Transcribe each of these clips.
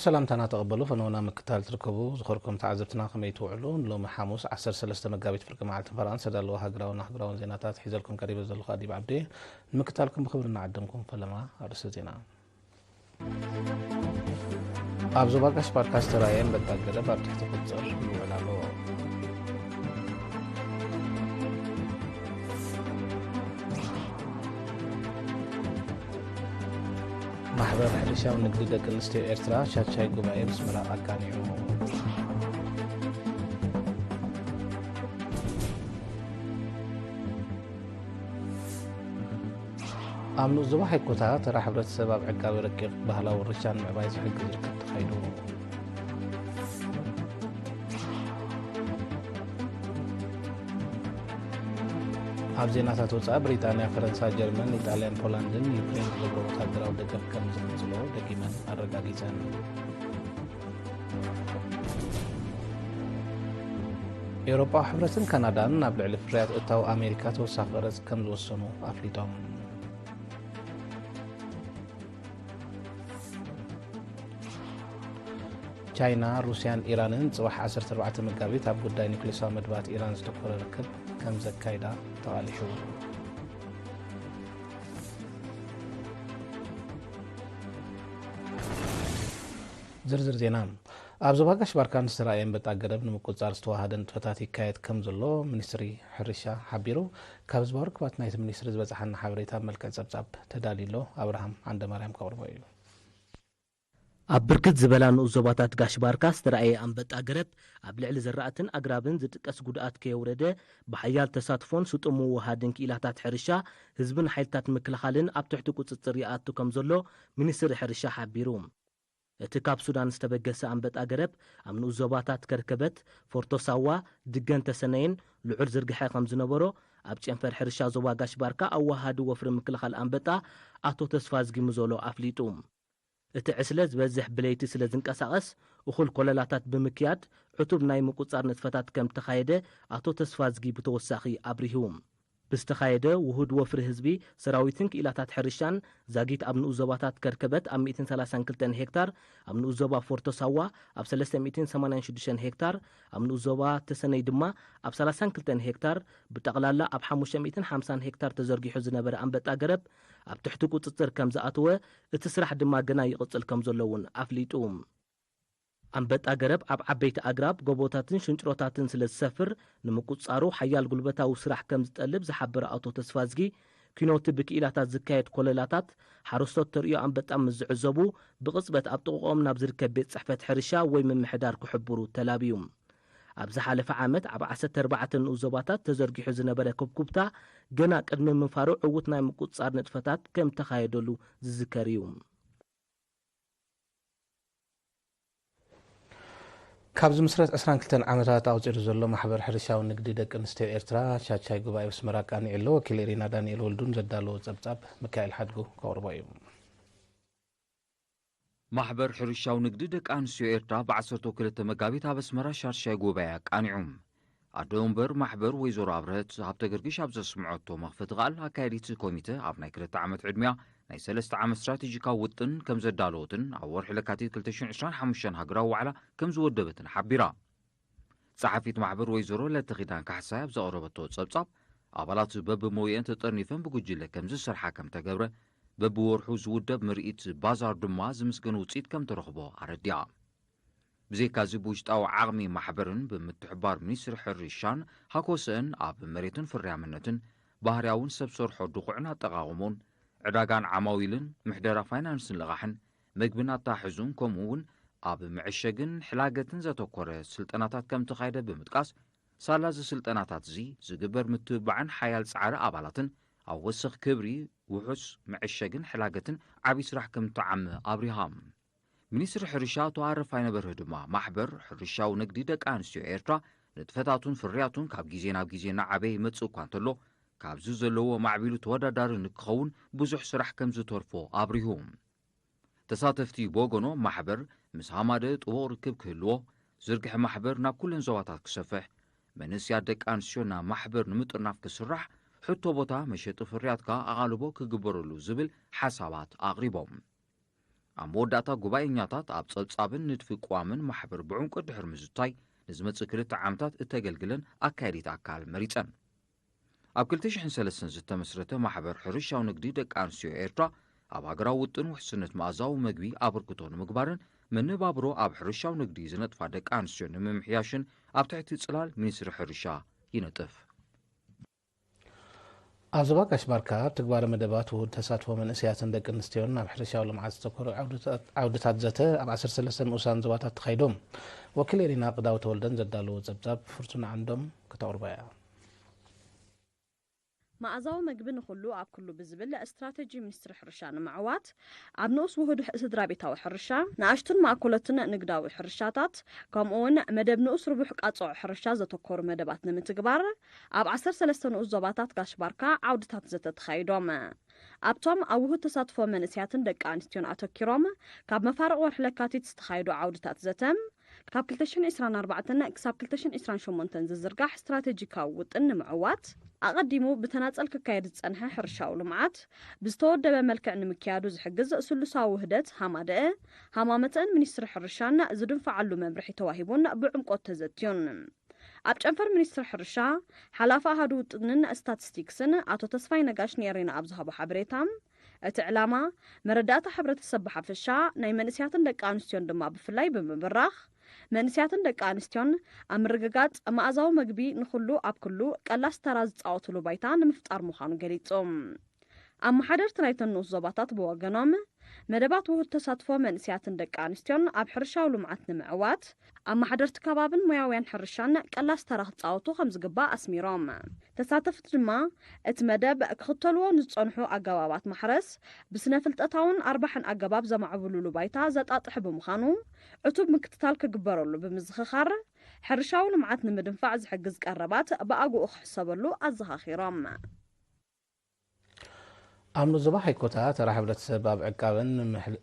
سلام تنا تقبلوا فنونا مكتال تركبوا زخركم تعذبتنا خميت وعلون لو محاموس 10 سلسته مقابيت فرق مع فرنسا دالو هاجراون زيناتات حيزلكم قريب زلو خادي بعبدي مكتالكم بخبرنا عدمكم فلما ارس زينا ابزو باقاش بودكاست رايين بتاجل باب تحت قصر ولالو محبر حرشا ونقدي دك نستي إرترا شاي قبائل بسمرا أكانيو أمنو الزواحي كوتا ترى حبرت السباب عقاب يركب بهلا والرشان معبايز حق يركب تخيلو أبزيناتات وصا بريطانيا فرنسا جرمن إيطاليان بولندن يوكرين زبرو وتاقراو دقف كم زمزلو دقيمن الرقاقيزان إيروبا حبرتن كنادان نابلع لفريات اتاو أمريكا توساق غرز كم زوصنو أفليتهم تشاينا روسيان إيرانن صباح 14 مقابيت أب قداي نيكليسا مدبات إيران ستوكور ركب كم زكايدا تغاليحو زرزر زينام أبزو باقاش باركان سرايين بتاقرب نمكوزار ستواهدن تفتاتي كايت كم زلو منيستري حرشا حبيرو كابز بارك باتنايت منيستري زبزحان حابريتا ملكة زبزاب تداليلو أبراهام عند مريم كوربويلو أبركت زبلان وزوباتات قاش باركاس ترأي أنبت أقرب أبلع لزرعتن أقرابن زدقس قدقات كيورده بحيال تساتفون سوتمو وهادن كيلاتات حرشا هزبن حيلتات مكلخالن أبتحتكو تطريقاتو كمزلو منيسر حرشا حبيروم اتكاب سودان استبقس أنبت أقرب أمنو زوباتات كركبت فورتوساوا دقان تسنين لعور زرقحي خمزنبرو أبتش أنفر حرشا زوبا قاش باركا أو وهادو وفر مكلخال أنبتا أتو تسفازقي مزولو أفليتوم اتعسلز بزح بليتي سلزنقساقس وخل كوللاتات بمكياد عتب ناي مقصار نتفتات كم تخايده اتو تسفازقي بتوساخي ابريهم بستخايده وهود وفر حزبي سراويتن كيلاتات حرشان زاغيت ابن اوزوباتات كركبت ام 232 هكتار ابن اوزوبا فورتوساوا اب 386 هكتار ابن اوزوبا تسني دما اب 32 هكتار بتقلالا اب 550 هكتار تزرغيحو زنبر انبت اقرب اب تحت قصصر كم زاتوه اتسرح دما غنا يقصل كم زلون افليطوم أنبت أقرب أب عبيت أقرب قبوتاتن شنجروتاتن سلسفر نمقصارو حيال قلبتا وسرح كم زتقلب زحبر أوتو تسفازجي كينوت بكيلاتات زكايت كوللاتات حرستو تريو أنبت أم زعزبو بقصبت أبطقوم نابزر كبيت صحفة حرشا ويمن محدار كحبرو تلابيوم أبز حالف عامت أب 14 أوزوباتات تزرقي حزن برا كبكبتا جنا قدم من فارو عوتنا مقصار نتفتات كم تخايدلو زكريوم كابز مسرت 22 عامتات أوزير زلو محبر حرشا ونقدي دك نستي إرترا شاي قبائي بسمراك أني إلو كيليرينا دانيال ولدون زدالو زبزاب مكايل حدقو كوربايو محبر حرشا ونقدي دك أنسيو إرترا بعصرتو كلتا مقابيت بسمرا شاي قبائي أنيعوم أدومبر محبر ويزور عبرت هابتا قرقش عبز سمعوتو مغفت غال هكايريت كوميتا عبناي كلتا عامت عدميا ناي سلست عام استراتيجيكا وطن كم زدالوتن أو ورح لكاتيت كلتشون 25 هقراو على كم زودبتن حبيرا صحفيت محبر ويزورو لتخيدان كحساب زقربتو تصبصب أبالات بب موين تطرنيفن بقجلة كم زسرحا كم تقبره بب ورحو زودب مرئيت بازار دماز مسكن وصيت كم ترخبو عرديا بزي كازي بوشت أو عغمي محبرن بمتحبار منيسر حرشان هاكوسن أب مريتن فريامنتن بهرياون سبسورحو دقعنا تقاومون عداغان عماويلن محدرا فاينانسن لغاحن مقبنا تاحزون كومون أب معشقن حلاقتن زاتوكورة سلطناتات كم تخايدة بمتقاس سالاز سلطناتات زقبر متبعن حيال سعر أبالاتن أو وسخ كبري وحس معشقن حلاقتن عبي سرح كم تعم أبريهام منيسر حرشا تعرف فاينة برهدما محبر حرشا ونقدي دك آنستيو إيرترا نتفتاتون فرياتون كاب جيزين عبي متسو كانتلو كابزو زلو معبيلو تودا دار نكخون بزح سرح كم زتورفو أبريهوم تساتفتي بوغونو محبر مسهامادة طوور ركب كهلو زرقح محبر ناب كل انزواتات كسفح منس يادك أنسيونا محبر نمترناف كسرح حتو بوتا مشيط فرياتكا أغالبو كقبرلو زبل حسابات أغريبوم ኣብ መወዳእታ ጉባኤኛታት ኣብ ጸብጻብን ንድፊ ቋምን ማሕበር ብዕንቆ ድሕር ምዝታይ ንዝመጽእ 2 ዓመታት እተገልግለን ኣካይዲት ኣካል መሪጸን ኣብ 2003 ዝተመስረተ ማሕበር ሕርሻዊ ንግዲ ደቂ ኣንስትዮ ኤርትራ ኣብ ሃገራዊ ውጥን ውሕስነት መኣዛዊ መግቢ ኣበርክቶ ንምግባርን መነባብሮ ኣብ ሕርሻዊ ንግዲ ዝነጥፋ ደቂ ኣንስትዮ ንምምሕያሽን ኣብ ትሕቲ ጽላል ሚኒስትሪ ሕርሻ ይነጥፍ ኣብ ዞባ ጋሽባርካ ትግባር መደባት ውሁድ ተሳትፎ መንእስያትን ደቂ ኣንስትዮን ኣብ ሕርሻዊ ልምዓት ዝተኮሩ ዓውድታት ዘተ ኣብ 13 ንኡሳን ዞባታት ተኻይዶም ወኪል ኤሪና ቅዳው ተወልደን ዘዳለዎ ጸብጻብ ፍርቱና ዓንዶም ክተቕርባ እያ ማዕዛዊ መግቢ ንኹሉ ኣብ ኩሉ ብዝብል እስትራቴጂ ሚኒስትሪ ሕርሻ ንምዕዋት ኣብ ንኡስ ውህድ ስድራ ቤታዊ ሕርሻ ንኣሽቱን ማእከሎትን ንግዳዊ ሕርሻታት ከምኡውን መደብ ንኡስ ርቡሕ ቃጽዕ ሕርሻ ዘተኮሩ መደባት ንምትግባር ኣብ 13 ንኡስ ዞባታት ጋሽባርካ ዓውድታት ዘተ ተኻይዶም ኣብቶም ኣብ ውህድ ተሳትፎ መንእስያትን ደቂ ኣንስትዮን ኣተኪሮም ካብ መፋርቕ ወርሒ ለካቲት ዝተኻይዱ ዓውድታት ዘተም ካብ 2024 ክሳብ 2028 ዝዝርጋሕ ስትራቴጂካዊ ውጥን ንምዕዋት ኣቐዲሙ ብተናጸል ክካየድ ዝጸንሐ ሕርሻዊ ልምዓት ብዝተወደበ መልክዕ ንምክያዱ ዝሕግዝ ስሉሳዊ ውህደት ሃማደአ ሃማመተን ሚኒስትሪ ሕርሻን ዝድንፈዓሉ መምርሒ ተዋሂቡን ብዕምቆት ተዘትዩን ኣብ ጨንፈር ሚኒስትሪ ሕርሻ ሓላፊ ኣሃዱ ውጥንን ስታቲስቲክስን ኣቶ ተስፋይ ነጋሽ ነሪና ኣብ ዝሃቦ ሓበሬታ እቲ ዕላማ መረዳእታ ሕብረተሰብ ብሓፈሻ ናይ መንእስያትን ደቂ ኣንስትዮን ድማ ብፍላይ ብምብራኽ መንእስያትን ደቂ ኣንስትዮን ኣብ ምርግጋጽ መኣዛዊ መግቢ ንኹሉ ኣብ ኩሉ ቀላስ ተራ ዝጻወትሉ ባይታ ንምፍጣር ምዃኑ ገሊጾም ኣብ ማሕደርቲ ናይተን ንኡስ ዞባታት ብወገኖም መደባት ውሁድ ተሳትፎ መንእስያትን ደቂ ኣንስትዮን ኣብ ሕርሻዊ ልምዓት ንምዕዋት ኣብ ማሕደርቲ ከባብን ሞያውያን ሕርሻን ቀላስ ተራ ክጻወቱ ከም ዝግባእ ኣስሚሮም ተሳተፍቲ ድማ እቲ መደብ ክኽተልዎ ንዝጸንሑ ኣገባባት ማሕረስ ብስነ ፍልጠታውን ኣርባሕን ኣገባብ ዘማዕብሉሉ ባይታ ዘጣጥሕ ብምዃኑ ዕቱብ ምክትታል ክግበረሉ ብምዝኽኻር ሕርሻዊ ልምዓት ንምድንፋዕ ዝሕግዝ ቀረባት ብኣግኡ ክሕሰበሉ ኣዘኻኺሮም ኣብ ዞባ ሃይኮታ ተራ ሕብረተሰብ ኣብ ዕቃብን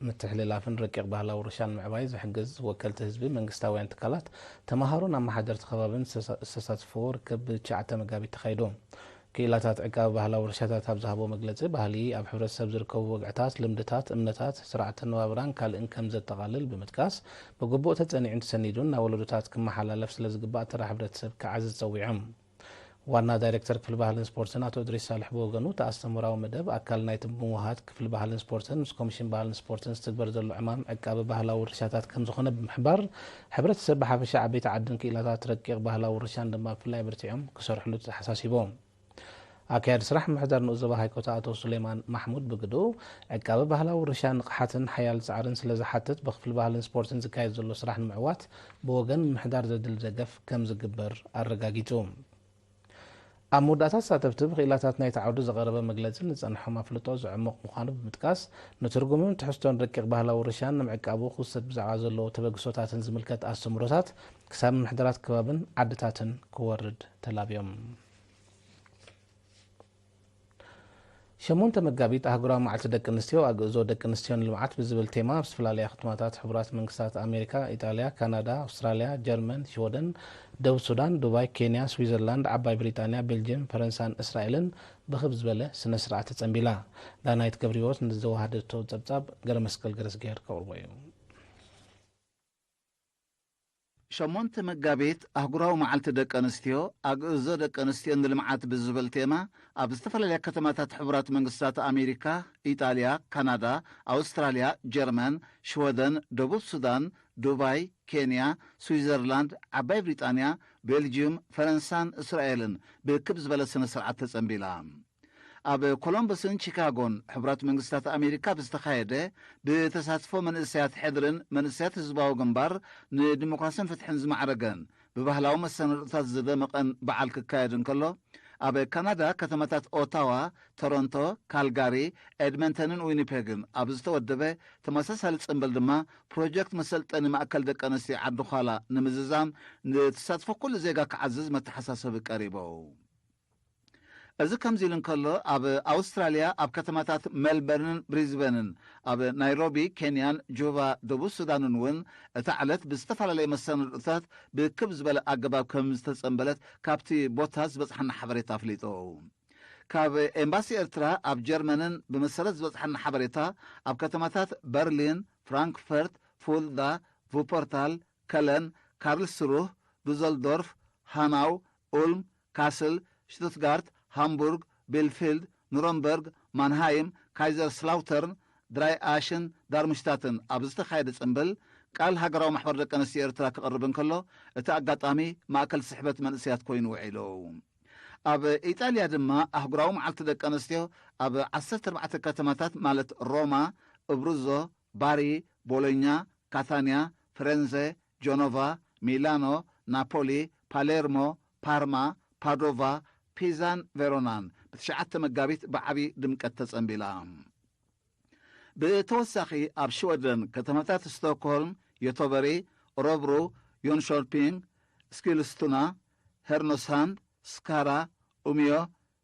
ምትሕልላፍን ረቂቕ ባህላዊ ውርሻን ምዕባይ ዝሕግዝ ወከልቲ ህዝቢ መንግስታውያን ትካላት ተማሃሮን ኣብ ማሕደርቲ ከባብን ዝተሳትፍዎ ርክብ ብ9 መጋቢት ተኻይዶም ክኢላታት ዕቃብ ባህላዊ ውርሻታት ኣብ ዝሃቦ መግለጺ ባህሊ ኣብ ሕብረተሰብ ዝርከቡ ወግዕታት ልምድታት እምነታት ስርዓተ ነባብራን ካልእን ከም ዘጠቓልል ብምጥቃስ ብግቡእ ተጸኒዑን ተሰኒዱን ናብ ወለዶታት ክመሓላለፍ ስለ ዝግባእ ተራ ሕብረተሰብ ክዓዝዝ ጸዊዖም ዋና ዳይሬክተር ክፍል ባህልን ስፖርትን አቶ ድሪስ ሳልሕ በወገኑ ተኣስተምራዊ መደብ ኣካል ናይቲ ምውሃድ ክፍል ባህልን ስፖርትን ምስ ኮሚሽን ባህልን ስፖርትን ዝተግበር ዘሎ ዕማም ዕቃቢ ባህላዊ ውርሻታት ከም ዝኾነ ብምሕባር ሕብረተሰብ ብሓፈሻ ዓበይቲ ዓድን ክኢላታት ረቂቕ ባህላዊ ውርሻን ድማ ብፍላይ ብርቲዖም ክሰርሕሉ ተሓሳሲቦም ኣካያዲ ስራሕ ምሕዳር ንኡስ ዞባ ሃይኮታ አቶ ሱሌማን ማሕሙድ ብግዱ ዕቃቢ ባህላዊ ውርሻ ንቕሓትን ሓያል ጻዕርን ስለ ዝሓትት ብክፍል ባህልን ስፖርትን ዝካየድ ዘሎ ስራሕ ንምዕዋት ብወገን ምሕዳር ዘድል ደገፍ ከም ዝግበር ኣረጋጊጹ ኣብ መወዳእታት ተሳተፍቲ ብኽኢላታት ናይቲ ዓውዲ ዘቐረበ መግለጺ ንጸንሖም ኣፍልጦ ዝዕምቕ ምዃኑ ብምጥቃስ ንትርጉምን ትሕዝቶን ረቂቕ ባህላዊ ውርሻን ንምዕቃቡ ክውሰድ ብዛዕባ ዘለዎ ተበግሶታትን ዝምልከት ኣስተምህሮታት ክሳብ ምሕደራት ከባብን ዓድታትን ክወርድ ተላብዮም 8 መጋቢት ኣህጉራዊ መዓልቲ ደቂ ኣንስትዮ ኣግዕዞ ደቂ ኣንስትዮን ልምዓት ብዝብል ቴማ ኣብ ዝተፈላለያ ክትማታት ሕቡራት መንግስታት ኣሜሪካ ኢጣልያ ካናዳ ኣውስትራልያ ጀርመን ሽወደን ደቡብ ሱዳን ዱባይ ኬንያ ስዊዘርላንድ ዓባይ ብሪጣንያ ቤልጅየም ፈረንሳን እስራኤልን ብኽብ ዝበለ ስነ ስርዓት ተጸንቢላ ዳናይት ገብሪዎት ንዝወሃደቶ ጸብጻብ ገረ መስቀል ገረስጌር ከቕርቦ እዩ 8 መጋቢት ኣህጉራዊ መዓልቲ ደቂ ኣንስትዮ ኣግዕዞ ደቂ ኣንስትዮ ንልምዓት ብዝብል ቴማ ኣብ ዝተፈላለያ ከተማታት ሕቡራት መንግስታት ኣሜሪካ ኢጣልያ ካናዳ ኣውስትራልያ ጀርመን ሽወደን ደቡብ ሱዳን ዱባይ ኬንያ ስዊዘርላንድ ዓባይ ብሪጣንያ ቤልጅየም ፈረንሳን እስራኤልን ብክብ ዝበለ ስነ ስርዓት ተጸንቢላ ኣብ ኮሎምበስን ቺካጎን ሕቡራት መንግስታት ኣሜሪካ ብዝተኻየደ ብተሳትፎ መንእሰያት ሕድርን መንእሰያት ህዝባዊ ግንባር ንዲሞክራስን ፍትሕን ዝማዕረገን ብባህላዊ መሰናድኦታት ዝደመቐን በዓል ክካየድ እንከሎ ኣብ ካናዳ ከተማታት ኦታዋ ቶሮንቶ ካልጋሪ ኤድመንተንን ዊኒፔግን ኣብ ዝተወደበ ተመሳሳሊ ጽምብል ድማ ፕሮጀክት መሰልጠኒ ማእከል ደቂ ኣንስትዮ ዓዲ ኋላ ንምዝዛም ንተሳትፎ ኩሉ ዜጋ ክዓዝዝ መተሓሳሰቢ ቀሪቦ እዚ ከምዚ ኢሉ እንከሎ ኣብ ኣውስትራልያ ኣብ ከተማታት ሜልበርንን ብሪዝበንን ኣብ ናይሮቢ ኬንያን ጆባ ደቡብ ሱዳንን እውን እታ ዕለት ብዝተፈላለየ መሰናድኦታት ብክብ ዝበለ ኣገባብ ከም ዝተጸንበለት ካብቲ ቦታ ዝበፅሐና ሓበሬታ ኣፍሊጦ ካብ ኤምባሲ ኤርትራ ኣብ ጀርመንን ብመሰረት ዝበፅሐና ሓበሬታ ኣብ ከተማታት በርሊን ፍራንክፈርት፣ ፉልዳ፣ ቮፐርታል፣ ከለን፣ ካርልስሩህ፣ ዱዘልዶርፍ፣ ሃናው፣ ኡልም፣ ካስል፣ ሽቱትጋርት፣ ሃምቡርግ፣ ቤልፊልድ፣ ኑረምበርግ፣ ማንሃይም፣ ካይዘርስላውተርን፣ ድራይ ኣሽን፣ ዳርምሽታትን ኣብ ዝተኻየደ ጽምብል ቃል ሃገራዊ ማሕበር ደቂ ኣንስትዮ ኤርትራ ክቐርብ እንከሎ እቲ ኣጋጣሚ ማእከል ስሕበት መንእስያት ኮይኑ ውዒሉ። ኣብ ኢጣልያ ድማ ኣህጉራዊ መዓልቲ ደቂ ኣንስትዮ ኣብ 14 ከተማታት ማለት ሮማ፣ እብሩዞ፣ ባሪ፣ ቦሎኛ፣ ካታንያ፣ ፍሬንዜ፣ ጆኖቫ፣ ሚላኖ፣ ናፖሊ፣ ፓሌርሞ፣ ፓርማ፣ ፓዶቫ፣ ፒዛን ቬሮናን ብ9 መጋቢት ብዓብዪ ድምቀት ተጸንቢላ። ብተወሳኺ ኣብ ሽወደን ከተማታት ስቶክሆልም፣ ዮቶበሪ፣ ሮብሩ፣ ዮንሾልፒንግ፣ ስኪልስቱና፣ ሄርኖስሃንድ፣ ስካራ፣ ኡምዮ፣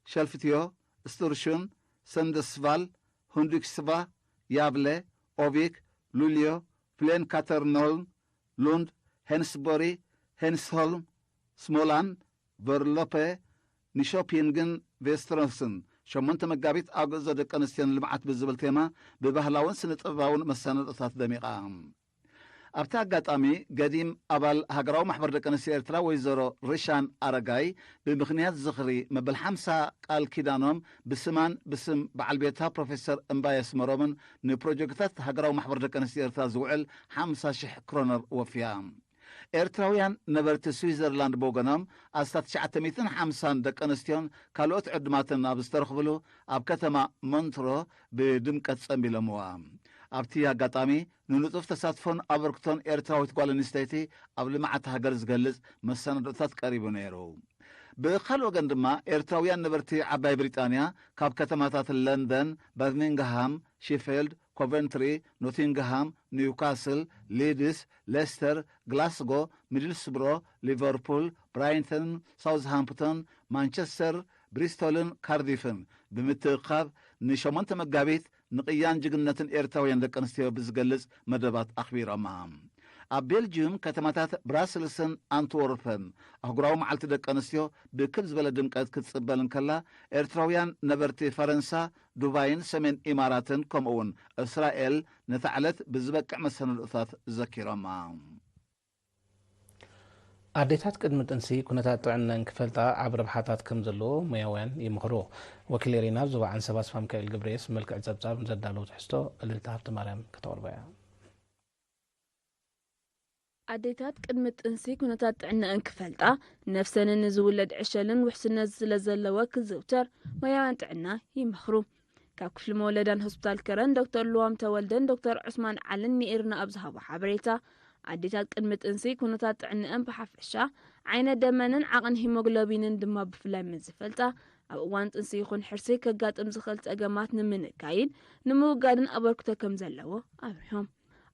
ሸልፍትዮ፣ ስቱርሹን፣ ሰንደስቫል፣ ሁንዱክስቫ፣ ያብሌ፣ ኦቪክ፣ ሉልዮ፣ ፍሌንካተርኖልም፣ ሉንድ፣ ሄንስቦሪ፣ ሄንስሆልም፣ ስሞላንድ፣ ቨርሎፔ፣ ኒሾፒንግን ቬስትሮስን 8 መጋቢት ኣብ ገዞ ደቂ ኣንስትዮን ልምዓት ብዝብል ቴማ ብባህላውን ስነ-ጥበባውን መሰናዶታት ደሚቓ። ኣብቲ ኣጋጣሚ ገዲም ኣባል ሃገራዊ ማሕበር ደቂ ኣንስትዮ ኤርትራ ወይዘሮ ርሻን ኣረጋይ ብምኽንያት ዝኽሪ መበል 50 ቃል ኪዳኖም ብስማን ብስም በዓል ቤታ ፕሮፌሰር እምባየ ስመሮምን ንፕሮጀክታት ሃገራዊ ማሕበር ደቂ ኣንስትዮ ኤርትራ ዝውዕል 50,000 ክሮነር ወፍያ። ኤርትራውያን ነበርቲ ስዊዘርላንድ ብወገኖም ኣስታት 950 ደቂ ኣንስትዮን ካልኦት ዕድማትን ኣብ ዝተረኽብሉ ኣብ ከተማ ሞንትሮ ብድምቀት ጸንቢሎምዋ። ኣብቲ ኣጋጣሚ ንንጡፍ ተሳትፎን ኣበርክቶን ኤርትራዊት ጓል ኣንስተይቲ ኣብ ልምዓት ሃገር ዝገልጽ መሰናዶታት ቀሪቡ ነይሩ። ብኻልእ ወገን ድማ ኤርትራውያን ነበርቲ ዓባይ ብሪጣንያ ካብ ከተማታት ለንደን፣ በርሚንግሃም፣ ሺፊልድ፣ ኮቨንትሪ፣ ኖቲንግሃም፣ ኒውካስል፣ ሊድስ፣ ሌስተር፣ ግላስጎ፣ ሚድልስብሮ፣ ሊቨርፑል፣ ብራይተን፣ ሳውዝሃምፕቶን፣ ማንቸስተር፣ ብሪስቶልን ካርዲፍን ብምትእኻብ ን8 መጋቢት ንቕያን ጅግነትን ኤርትራውያን ደቂ ኣንስትዮ ብዝገልጽ መደባት ኣኽቢሮማ። ኣብ ቤልጅየም ከተማታት ብራስልስን ኣንትወርፐን ኣህጉራዊ መዓልቲ ደቂ ኣንስትዮ ብክል ዝበለ ድምቀት ክትጽበል እንከላ ኤርትራውያን ነበርቲ ፈረንሳ፣ ዱባይን ሰሜን ኢማራትን ከምኡውን እስራኤል ነቲ ዕለት ብዝበቅዕ መሰናዶታት ዘኪሮማ። ኣዴታት ቅድሚ ጥንሲ ኩነታት ጥዕናን ክፈልጣ ዓብ ረብሓታት ከም ዘለዎ ሙያውያን ይምኽሩ። ወኪል ሪና ዞባ ዓንሰባ ስፋ ሚካኤል ግብሬስ መልክዕ ጸብጻብ ዘዳለው ትሕዝቶ እልልታ ሃብቲ ማርያም ከተቕርበ እያ። ኣዴታት ቅድሚ ጥንሲ ኩነታት ጥዕናን ክፈልጣ ነፍሰንን ዝውለድ ዕሸልን ውሕስነት ስለ ዘለዎ ክዝውተር ሙያውያን ጥዕና ይምኽሩ። ካብ ክፍሊ መወለዳን ሆስፒታል ከረን ዶክተር ልዋም ተወልደን ዶክተር ዑስማን ዓልን ንኤርና ኣብ ዝሃቦ ሓበሬታ ኣዴታት ቅድሚ ጥንሲ ኩነታት ጥዕናን ብሓፈሻ ዓይነት ደመንን ዓቕን ሂሞግሎቢንን ድማ ብፍላይ ምዝፈልጣ ኣብ እዋን ጥንሲ ይኹን ሕርሲ ከጋጥም ዝኽእል ጸገማት ንምንካይን ንምውጋድን ኣበርክቶ ከም ዘለዎ ኣብርሆም።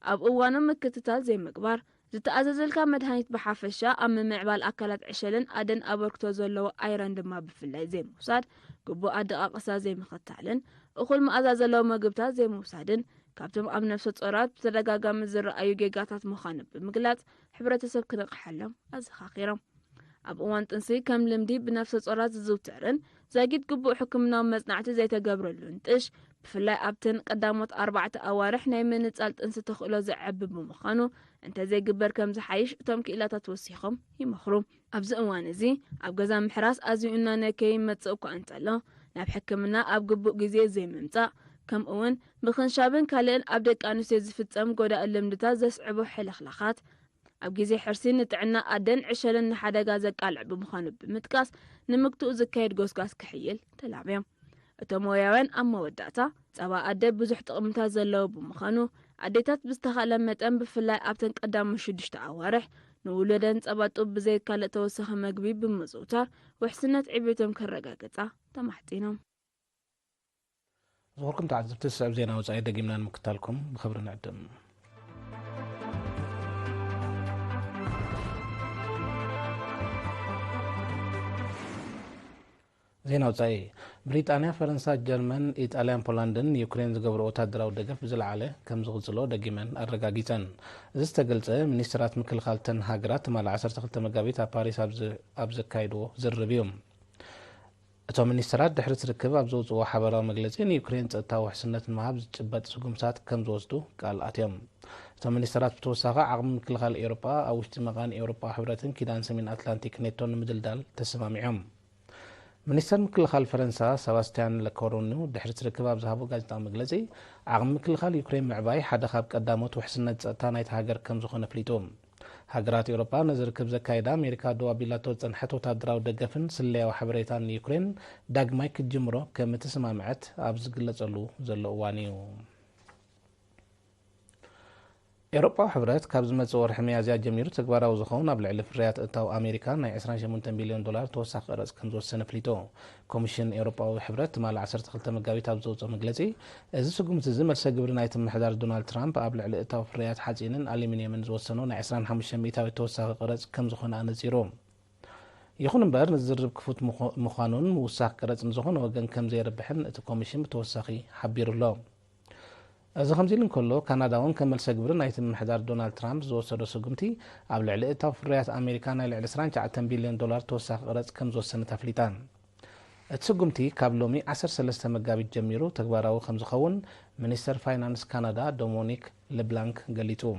ኣብ እዋኖም ምክትታል ዘይምግባር ዝተኣዘዘልካ መድሃኒት ብሓፈሻ ኣብ ምምዕባል ኣካላት ዕሸልን ኣደን ኣበርክቶ ዘለዎ ኣይረን ድማ ብፍላይ ዘይምውሳድ፣ ግቡእ ኣደቓቕሳ ዘይምኽታልን እኹል መኣዛ ዘለዎ ምግብታት ዘይምውሳድን ካብቶም ኣብ ነፍሰ ጾራት ብተደጋጋሚ ዝረኣዩ ጌጋታት ምዃኑ ብምግላጽ ሕብረተሰብ ክንቕሓሎም ኣዘኻኺሮም። ኣብ እዋን ጥንሲ ከም ልምዲ ብነፍሰ ጾራት ዝዝውተርን ዘጊድ ግቡእ ሕክምናዊ መጽናዕቲ ዘይተገብረሉን ጥሽ ብፍላይ ኣብተን ቀዳሞት 4 ኣዋርሕ ናይ ምንጻል ጥንሲ ተኽእሎ ዝዕቢ ብምዃኑ እንተዘይግበር ከም ዝሓይሽ እቶም ክኢላታት ወሲኾም ይመኽሩ። ኣብዚ እዋን እዚ ኣብ ገዛ ምሕራስ ኣዝዩ እናነከይ መጽእ እኳ እንተሎ ናብ ሕክምና ኣብ ግቡእ ግዜ ዘይምምጻእ ከምኡውን ብክንሻብን ካልእን ኣብ ደቂ ኣንስትዮ ዝፍጸም ጎዳኢ ልምድታት ዘስዕቦ ሕልኽላኻት ኣብ ግዜ ሕርሲ ንጥዕና ኣደን ዕሸልን ንሓደጋ ዘቃልዕ ብምዃኑ ብምጥቃስ ንምግትኡ ዝካየድ ጎስጓስ ክሕይል ተላብዮም። እቶም ሙያውያን ኣብ መወዳእታ ጸባ ኣደ ብዙሕ ጥቕምታት ዘለዎ ብምዃኑ ኣዴታት ብዝተኻእለ መጠን ብፍላይ ኣብተን ቀዳሞት 6 ኣዋርሕ ንውለደን ጸባ ጡብ ብዘይካልእ ተወሳኺ መግቢ ብምዝውታር ውሕስነት ዕብየቶም ከረጋግጻ ተማሕጺኖም። ዝኸርኩም ተዓዘብቲ ስዕብ ዜና ወጻኢ ደጊምና ንምክታልኩም ብኽብሪ ንዕድም። ዜና ወጻኢ ብሪጣንያ፣ ፈረንሳይ፣ ጀርመን፣ ኢጣልያን፣ ፖላንድን ዩክሬን ዝገብሮ ወታደራዊ ደገፍ ብዝለዓለ ከም ዝቕጽሎ ደጊመን ኣረጋጊፀን። እዚ ዝተገልጸ ሚኒስትራት ምክልኻል ተን ሃገራት ትማል 12 መጋቢት ኣብ ፓሪስ ኣብ ዘካይድዎ ዝርርብ እዩ። እቶም ሚኒስትራት ድሕሪ ርክብ ኣብ ዘውፅዎ ሓበራዊ መግለጺ ንዩክሬን ጸጥታዊ ውሕስነት ንምሃብ ዝጭበጥ ስጉምትታት ከም ዝወስዱ ቃል ኣትዮም እቶም ሚኒስትራት ብተወሳኺ ዓቕሚ ምክልኻል ኤውሮጳ ኣብ ውሽጢ መቓን ኤውሮጳ ሕብረትን ኪዳን ሰሜን ኣትላንቲክ ኔቶን ንምድልዳል ተሰማሚዖም ሚኒስተር ምክልኻል ፈረንሳ ሰባስቲያን ለኮሮኑ ድሕሪ ርክብ ኣብ ዝሃቦ ጋዜጣዊ መግለጺ ዓቕሚ ምክልኻል ዩክሬን ምዕባይ ሓደ ካብ ቀዳሞት ውሕስነት ጸጥታ ናይቲ ሃገር ከም ዝኾነ ኣፍሊጡ ሃገራት ኤውሮጳ ነዚ ርክብ ዘካይዳ ኣሜሪካ ደው ኣቢላቶ ዝጸንሐት ወታደራዊ ደገፍን ስለያዊ ሓበሬታን ንዩክሬን ዳግማይ ክጅምሮ ከም እትሰማምዐት ኣብ ዝግለጸሉ ዘሎ እዋን እዩ ኤውሮጳዊ ሕብረት ካብ ዝመጽእ ወርሒ መያዝያ ጀሚሩ ተግባራዊ ዝኸውን ኣብ ልዕሊ ፍርያት እታዊ ኣሜሪካ ናይ 28 ቢልዮን ዶላር ተወሳኺ ቅረጽ ከም ዝወሰነ ኣፍሊጡ ኮሚሽን ኤውሮጳዊ ሕብረት ትማሊ 12 መጋቢት ኣብ ዘውፅኦ መግለጺ እዚ ስጉምቲ እዚ መልሰ ግብሪ ናይቲ ምሕዳር ዶናልድ ትራምፕ ኣብ ልዕሊ እታዊ ፍርያት ሓጺንን ኣሉሚንየምን ዝወሰኖ ናይ 25 ሚእታዊ ተወሳኺ ቅረጽ ከም ዝኾነ ኣነጺሩ ይኹን እምበር ንዝርብ ክፉት ምዃኑን ምውሳኽ ቅረጽ ንዝኾነ ወገን ከም ዘይርብሕን እቲ ኮሚሽን ብተወሳኺ ሓቢሩሎ እዚ ከምዚ ኢሉ እንከሎ ካናዳውን ከም መልሰ ግብሪ ናይቲ ምሕዳር ዶናልድ ትራምፕ ዝወሰዶ ስጉምቲ ኣብ ልዕሊ እታዊ ፍርያት ኣሜሪካ ናይ ልዕሊ 29 ቢልዮን ዶላር ተወሳኺ ቅረጽ ከም ዝወሰነት ኣፍሊጣ እቲ ስጉምቲ ካብ ሎሚ 13 መጋቢት ጀሚሩ ተግባራዊ ከም ዝኸውን ሚኒስተር ፋይናንስ ካናዳ ዶሚኒክ ሌብላንክ ገሊጹ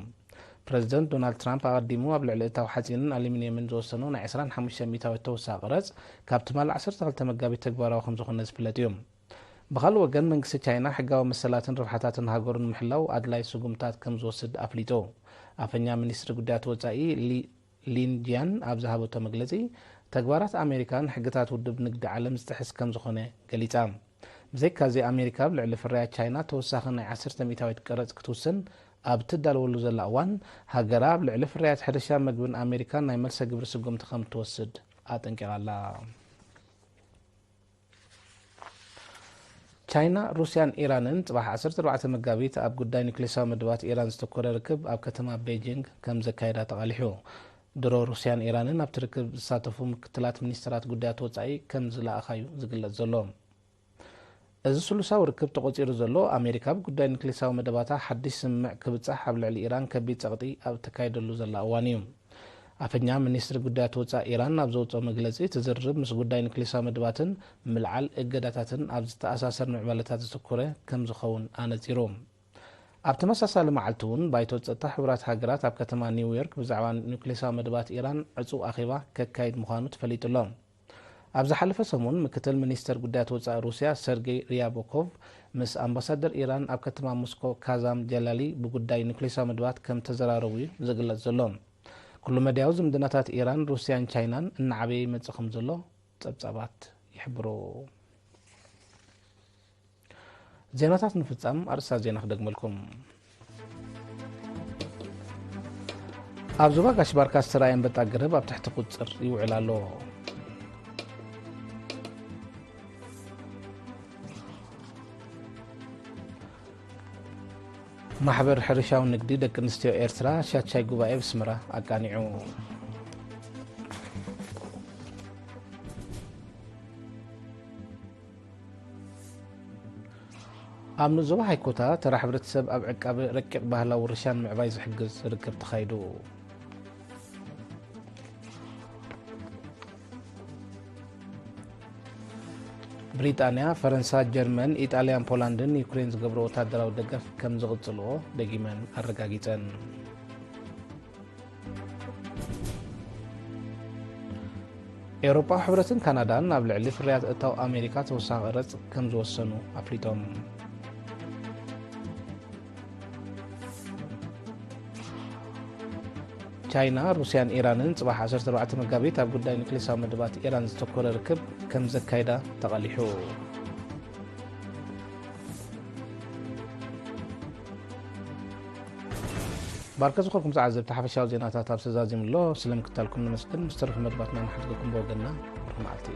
ፕረዚደንት ዶናልድ ትራምፕ ኣቐዲሙ ኣብ ልዕሊ እታዊ ሓጺንን ኣሉሚንየምን ዝወሰኑ ናይ 25 ሚእታዊ ተወሳኺ ቅረጽ ካብ ትማሊ 12 መጋቢት ተግባራዊ ከም ዝኾነ ዝፍለጥ እዩ ብኻልእ ወገን መንግስቲ ቻይና ሕጋዊ መሰላትን ርብሓታትን ሃገሩን ምሕላው ኣድላይ ስጉምታት ከም ዝወስድ ኣፍሊጡ ኣፈኛ ሚኒስትሪ ጉዳያት ወጻኢ ሊንጂያን ኣብ ዝሃበቶ መግለጺ ተግባራት ኣሜሪካን ሕግታት ውድብ ንግዲ ዓለም ዝጥሕስ ከም ዝኾነ ገሊጻ ብዘይካዚ ኣሜሪካ ኣብ ልዕሊ ፍርያት ቻይና ተወሳኺ ናይ 10 ሚእታዊት ቅረጽ ክትውስን ኣብ ትዳልወሉ ዘላ እዋን ሃገራ ኣብ ልዕሊ ፍርያት ሕርሻ መግብን ኣሜሪካን ናይ መልሰ ግብሪ ስጉምቲ ከም ትወስድ ኣጠንቂቓላ ቻይና ሩስያን ኢራንን ጽባሕ 14 መጋቢት ኣብ ጉዳይ ኒውክሌሳዊ መድባት ኢራን ዝተኮረ ርክብ ኣብ ከተማ ቤጂንግ ከም ዘካየዳ ተቓሊሑ ድሮ ሩስያን ኢራንን ኣብቲ ርክብ ዝሳተፉ ምክትላት ሚኒስትራት ጉዳያት ወጻኢ ከም ዝለኣኻዩ ዝግለጽ ዘሎ እዚ ስሉሳዊ ርክብ ተቖጺሩ ዘሎ ኣሜሪካ ብጉዳይ ኒውክሌሳዊ መደባታ ሓድሽ ስምምዕ ክብጻሕ ኣብ ልዕሊ ኢራን ከቢድ ጸቕጢ ኣብ ተካይደሉ ዘላ እዋን እዩ ኣፈኛ ሚኒስትሪ ጉዳያት ወጻኢ ኢራን ኣብ ዘውፅኦ መግለጺ ትዝርብ ምስ ጉዳይ ኒውክሌሳዊ መድባትን ምልዓል እገዳታትን ኣብ ዝተኣሳሰር ምዕባለታት ዝተኮረ ከም ዝኸውን ኣነጺሩ ኣብ ተመሳሳሊ መዓልቲ እውን ባይቶ ጸጥታ ሕብራት ሃገራት ኣብ ከተማ ኒውዮርክ ብዛዕባ ኒውክሌሳዊ መድባት ኢራን ዕጹው ኣኼባ ከካይድ ምዃኑ ተፈሊጡሎ ኣብ ዝሓለፈ ሰሙን ምክትል ሚኒስተር ጉዳያት ወጻኢ ሩስያ ሰርጌይ ሪያቦኮቭ ምስ ኣምባሳደር ኢራን ኣብ ከተማ ሞስኮ ካዛም ጀላሊ ብጉዳይ ኒውክሌሳዊ መድባት ከም ተዘራረቡ እዩ ዝግለጽ ዘሎ ኩሉ መድያዊ ዝምድናታት ኢራን ሩስያን ቻይናን እናዓበየ ይመጽእ ከም ዘሎ ጸብጻባት ይሕብሩ ዜናታት ንፍጻም ኣርእስታት ዜና ክደግመልኩም ኣብ ዞባ ጋሽባርካ ዝተራእየ አንበጣ ገረብ ኣብ ትሕቲ ቁጽር ይውዕል ኣሎ ማሕበር ሕርሻዊ ንግዲ ደቂ ኣንስትዮ ኤርትራ ሻቻይ ጉባኤ ብስምራ ኣቃኒዑ ኣብ ንዞባ ሃይኮታ ተራ ሕብረተሰብ ኣብ ዕቃቢ ረቂቕ ባህላዊ ውርሻን ምዕባይ ዝሕግዝ ርክብ ተኻይዱ ብሪጣንያ ፈረንሳ ጀርመን ኢጣልያን ፖላንድን ዩክሬን ዝገብሮ ወታደራዊ ደገፍ ከም ዝቕጽልዎ ደጊመን ኣረጋጊጸን ኤውሮጳዊ ሕብረትን ካናዳን ኣብ ልዕሊ ፍርያት እታዊ ኣሜሪካ ተወሳኺ ቅረጽ ከም ዝወሰኑ ኣፍሊጦም ቻይና ሩስያን ኢራንን ጽባሕ 14 መጋቢት ኣብ ጉዳይ ኒውክሌሳዊ መድባት ኢራን ዝተኮረ ርክብ ከም ዘካይዳ ተቓሊሑ ባርከ ዝኾንኩም ዝዓዘብቲ ሓፈሻዊ ዜናታት ኣብ ተዛዚሙሎ ስለምክታልኩም ንመስግን ምስ ተረፉ መድባትና ንሓድገኩም ብወገንና ብሩህ መዓልቲ